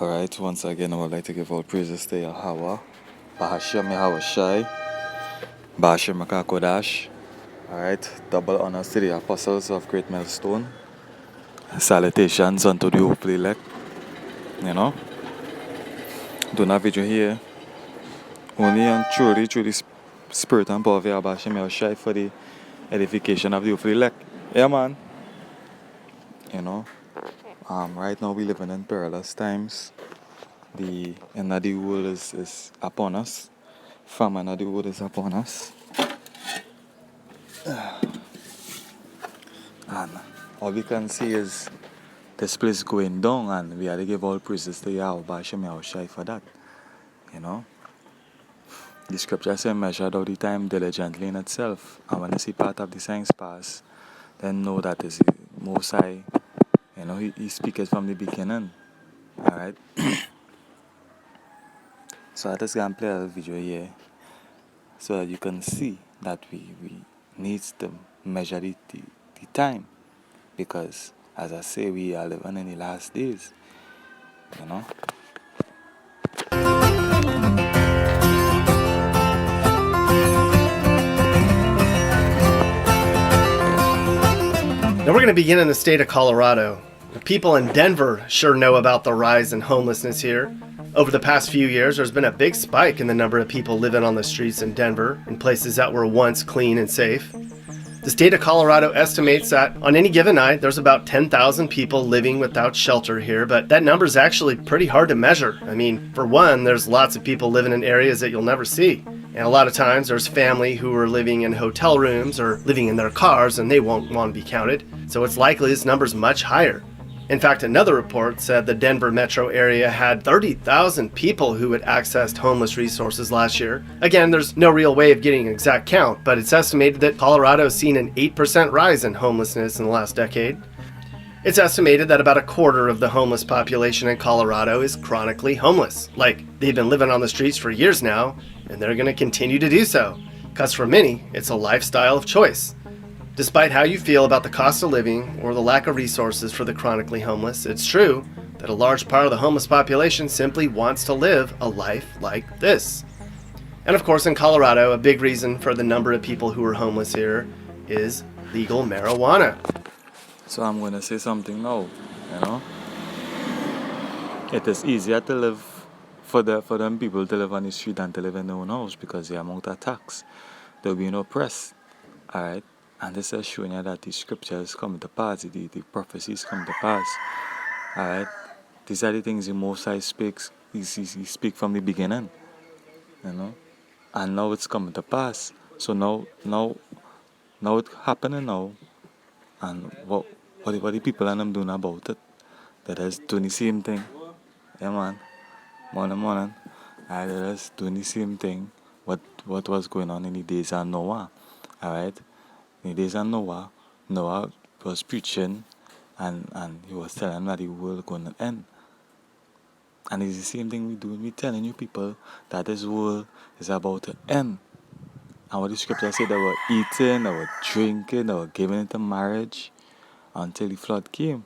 Alright, once again, I would like to give all praises to Yahweh, Bahashem Yahweh Shai, Bahashem Makakodash. Alright, double honors to the apostles of Great Millstone. Salutations unto the hopefully elect. You know, doing a video here only and truly spirit and power of Yahweh Bahashem Yahweh Shai for the edification of the hopefully elect. Yeah, man. You know, right now we living in perilous times. The end of the world is upon us. Famine of the world is upon us. And all we can see is this place going down, and we have to give all praises to Yahweh Bashem Yahweh Shai for that. You know? The scripture says, measured out the time diligently in itself. And when you see part of the signs pass, then know that is the Most High. You know, he speaks from the beginning. Alright? So I just gonna play a video here so that you can see that we need to measure the time, because as I say, we are living in the last days, you know. Now we're going to begin in the state of Colorado. The people in Denver sure know about the rise in homelessness here. Over the past few years, there's been a big spike in the number of people living on the streets in Denver, in places that were once clean and safe. The state of Colorado estimates that on any given night, there's about 10,000 people living without shelter here, but that number is actually pretty hard to measure. I mean, for one, there's lots of people living in areas that you'll never see. And a lot of times there's family who are living in hotel rooms or living in their cars, and they won't want to be counted. So it's likely this number's much higher. In fact, another report said the Denver metro area had 30,000 people who had accessed homeless resources last year. Again, there's no real way of getting an exact count, but it's estimated that Colorado has seen an 8% rise in homelessness in the last decade. It's estimated that about a quarter of the homeless population in Colorado is chronically homeless. Like, they've been living on the streets for years now, and they're going to continue to do so. Because for many, it's a lifestyle of choice. Despite how you feel about the cost of living or the lack of resources for the chronically homeless, it's true that a large part of the homeless population simply wants to live a life like this. And of course, in Colorado, a big reason for the number of people who are homeless here is legal marijuana. So I'm going to say something now, you know. It is easier to live for them people to live on the street than to live in their own house, because the amount of tax, they're being oppressed. Alright? And this is showing you that the scriptures come to pass, the prophecies come to pass. Alright? These are the things the Most High speaks. He speak from the beginning. You know? And now it's coming to pass. So now it's happening now. And what the people and them doing about it? That is doing the same thing. Yeah, man. Morning. Alright, that is doing the same thing. What was going on in the days of Noah. Alright? In the days of Noah was preaching and he was telling that the world going to end. And it's the same thing we do. We're telling you people that this world is about to end. And what the scripture said, they were eating, they were drinking, they were giving into marriage until the flood came.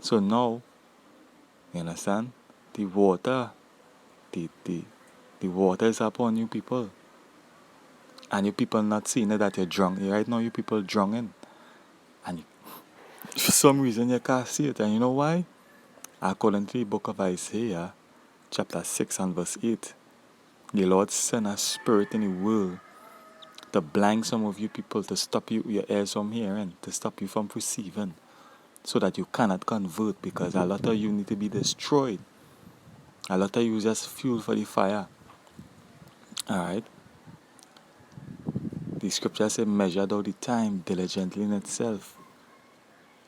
So now, you understand? The water is upon you people. And you people not seeing it that you're drunk. Right now you people drunken. And for some reason you can't see it. And you know why? According to the book of Isaiah, chapter 6 and verse 8, the Lord sent a spirit in the world to blind some of you people, to stop your ears from hearing, to stop you from perceiving, so that you cannot convert, because a lot of you need to be destroyed. A lot of you just fuel for the fire. Alright? The scripture says, measured out the time diligently in itself.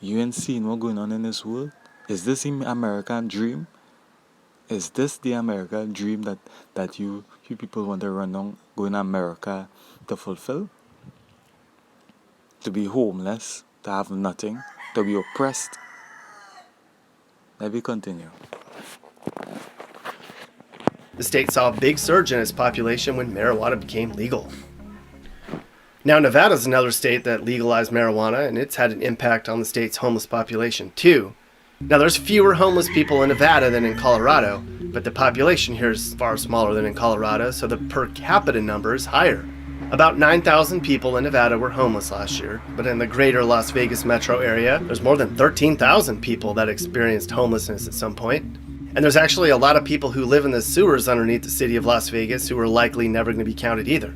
You ain't seen what's going on in this world? Is this the American dream? Is this the American dream that you people want to run on, go in America to fulfill? To be homeless, to have nothing, to be oppressed? Let me continue. The state saw a big surge in its population when marijuana became legal. Now, Nevada is another state that legalized marijuana, and it's had an impact on the state's homeless population too. Now, there's fewer homeless people in Nevada than in Colorado, but the population here is far smaller than in Colorado, so the per capita number is higher. About 9,000 people in Nevada were homeless last year, but in the greater Las Vegas metro area, there's more than 13,000 people that experienced homelessness at some point. And there's actually a lot of people who live in the sewers underneath the city of Las Vegas who are likely never going to be counted either.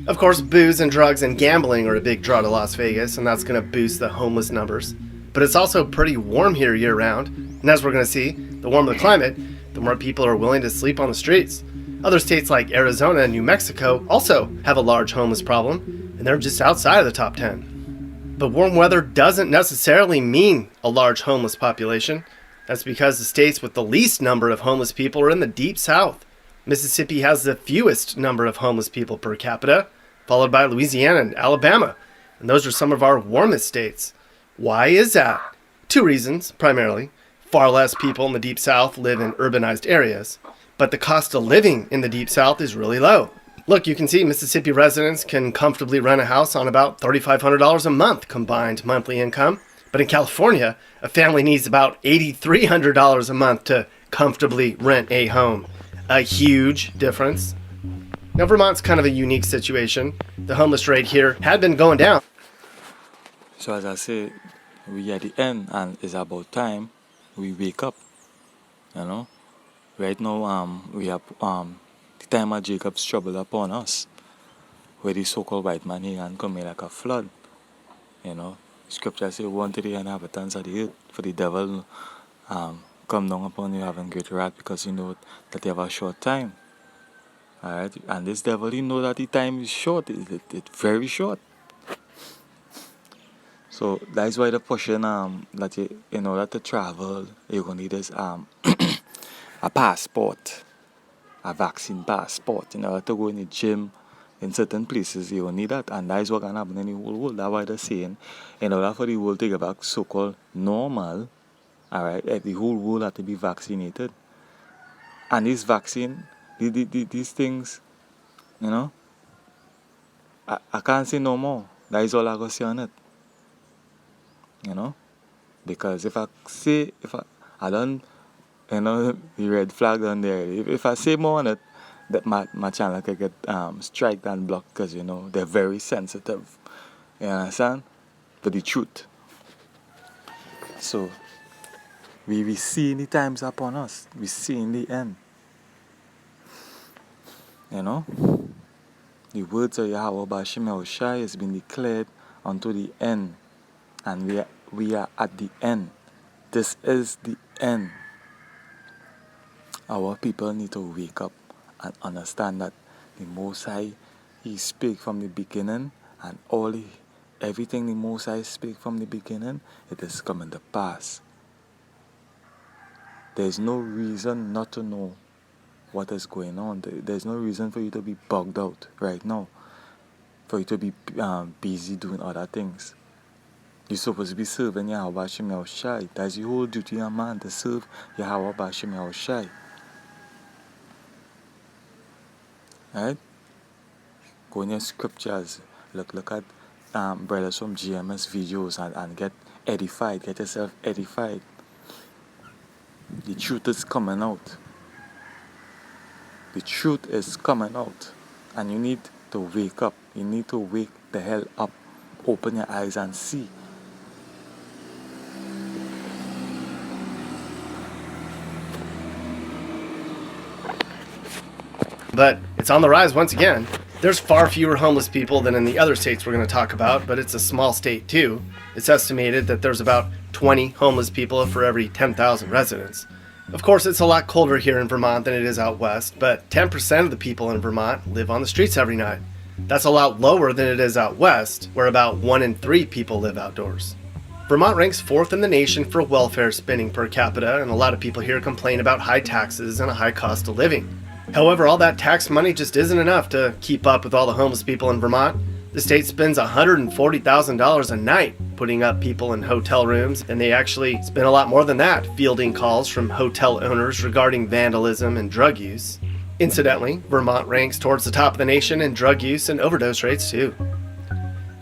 Of course, booze and drugs and gambling are a big draw to Las Vegas, and that's going to boost the homeless numbers. But it's also pretty warm here year-round, and as we're going to see, the warmer the climate, the more people are willing to sleep on the streets. Other states like Arizona and New Mexico also have a large homeless problem, and they're just outside of the top 10. But warm weather doesn't necessarily mean a large homeless population. That's because the states with the least number of homeless people are in the deep south. Mississippi has the fewest number of homeless people per capita, followed by Louisiana and Alabama, and those are some of our warmest states. Why is that? Two reasons, primarily. Far less people in the Deep South live in urbanized areas, but the cost of living in the Deep South is really low. Look, you can see Mississippi residents can comfortably rent a house on about $3,500 a month combined monthly income, but in California, a family needs about $8,300 a month to comfortably rent a home. A huge difference. Now, Vermont's kind of a unique situation. The homeless rate here had been going down. So as I say, we at the end, and it's about time we wake up. You know, right now we have the time of Jacob's trouble upon us, where the so-called white man here and come in like a flood. You know, Scripture say, "One to the inhabitants of the earth, for the devil come down upon you having great wrath, because you know that you have a short time." Alright, and this devil, you know that the time is short, it's very short. So that's why the pushing that you, in order to travel, you're gonna need this a passport, a vaccine passport. In order to go in the gym in certain places, you will need that, and that is what can happen in the whole world. That's why they're saying, in order for the world to get back so-called normal, alright, the whole world has to be vaccinated. And this vaccine, these things, you know, I can't say no more. That is all I gotta say on it. You know, because if I don't, you know, the red flag on there. If I say more on it, that my channel could get striked and blocked, because you know they're very sensitive. You understand? For the truth. So we see the times upon us. We see in the end. You know, the words of Yahweh Bashim Yahushai has been declared unto the end. And we are at the end. This is the end. Our people need to wake up and understand that the Most High, He speak from the beginning, and everything the Most High speak from the beginning, it is coming to pass. There's no reason not to know what is going on. There's no reason for you to be bugged out right now, for you to be busy doing other things. You're supposed to be serving Yahweh Hashem Yahushai. That's your whole duty, a man, to serve Yahweh Hashem Yahushai. Right? Go in your scriptures. Look at brothers from GMS videos and get edified. Get yourself edified. The truth is coming out. The truth is coming out. And you need to wake up. You need to wake the hell up. Open your eyes and see. But it's on the rise once again. There's far fewer homeless people than in the other states we're going to talk about, but it's a small state too. It's estimated that there's about 20 homeless people for every 10,000 residents. Of course, it's a lot colder here in Vermont than it is out west, but 10% of the people in Vermont live on the streets every night. That's a lot lower than it is out west, where about 1 in 3 people live outdoors. Vermont ranks 4th in the nation for welfare spending per capita, and a lot of people here complain about high taxes and a high cost of living. However, all that tax money just isn't enough to keep up with all the homeless people in Vermont. The state spends $140,000 a night putting up people in hotel rooms, and they actually spend a lot more than that fielding calls from hotel owners regarding vandalism and drug use. Incidentally, Vermont ranks towards the top of the nation in drug use and overdose rates too.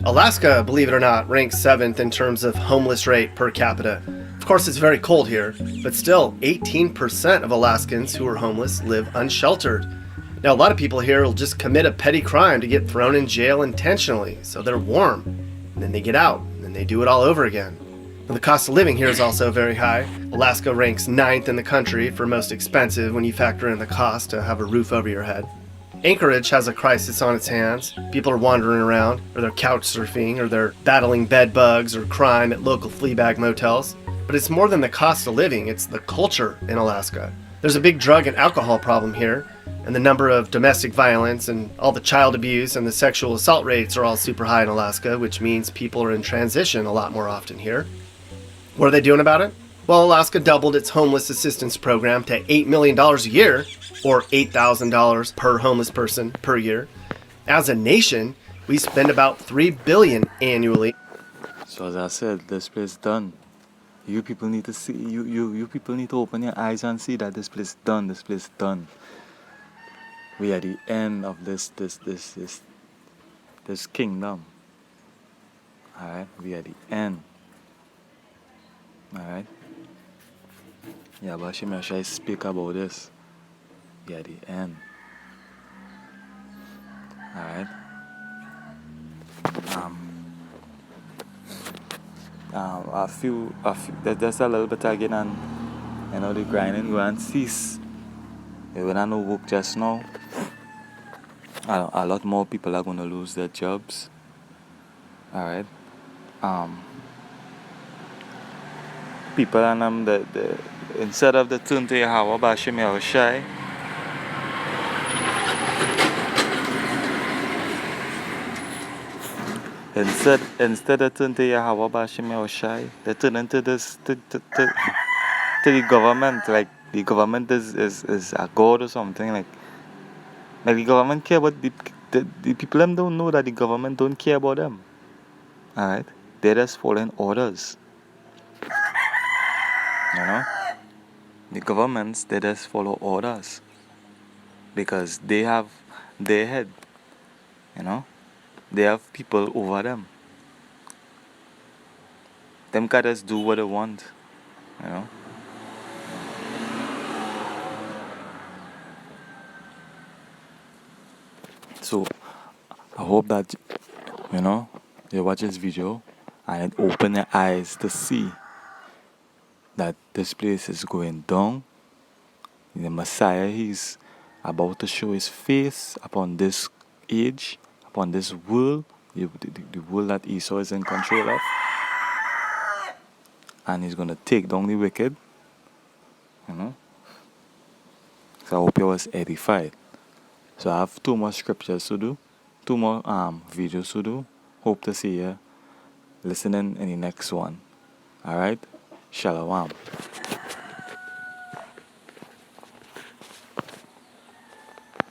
Alaska, believe it or not, ranks 7th in terms of homeless rate per capita. Of course, it's very cold here, but still, 18% of Alaskans who are homeless live unsheltered. Now, a lot of people here will just commit a petty crime to get thrown in jail intentionally, so they're warm. And then they get out, and then they do it all over again. And the cost of living here is also very high. Alaska ranks 9th in the country for most expensive when you factor in the cost to have a roof over your head. Anchorage has a crisis on its hands. People are wandering around, or they're couch surfing, or they're battling bed bugs or crime at local flea bag motels. But it's more than the cost of living, it's the culture in Alaska. There's a big drug and alcohol problem here, and the number of domestic violence and all the child abuse and the sexual assault rates are all super high in Alaska, which means people are in transition a lot more often here. What are they doing about it? Well, Alaska doubled its homeless assistance program to $8 million a year, or $8,000 per homeless person per year. As a nation, we spend about $3 billion annually. So as I said, this place done. You people need to see. You people need to open your eyes and see that this place done. This place done. We are at the end of this kingdom. All right, we are at the end. All right. Yeah, but should I speak about this? We are at the end. All right. A few, just a little bit again, and the grinding go and cease. When I know work just now, a lot more people are gonna lose their jobs. All right. People and the instead of the turn to your how about Shimmy shy. Instead of turn to your how about Shimmy shy, they turn into this to the government. Like the government is a god or something. Like the government care about the people. Them don't know that the government don't care about them. All right, they're just following orders. You know, the governments, they just follow orders because they have their head. You know, they have people over them. Them can just do what they want. You know. So I hope that you watch this video and it open your eyes to see that this place is going down. The Messiah, he's about to show his face upon this age, upon this world, the world that Esau is in control of. And he's going to take down the wicked. You know. So I hope you was edified. So I have 2 more scriptures to do, 2 more videos to do. Hope to see you listening in the next one. Alright? Shalom.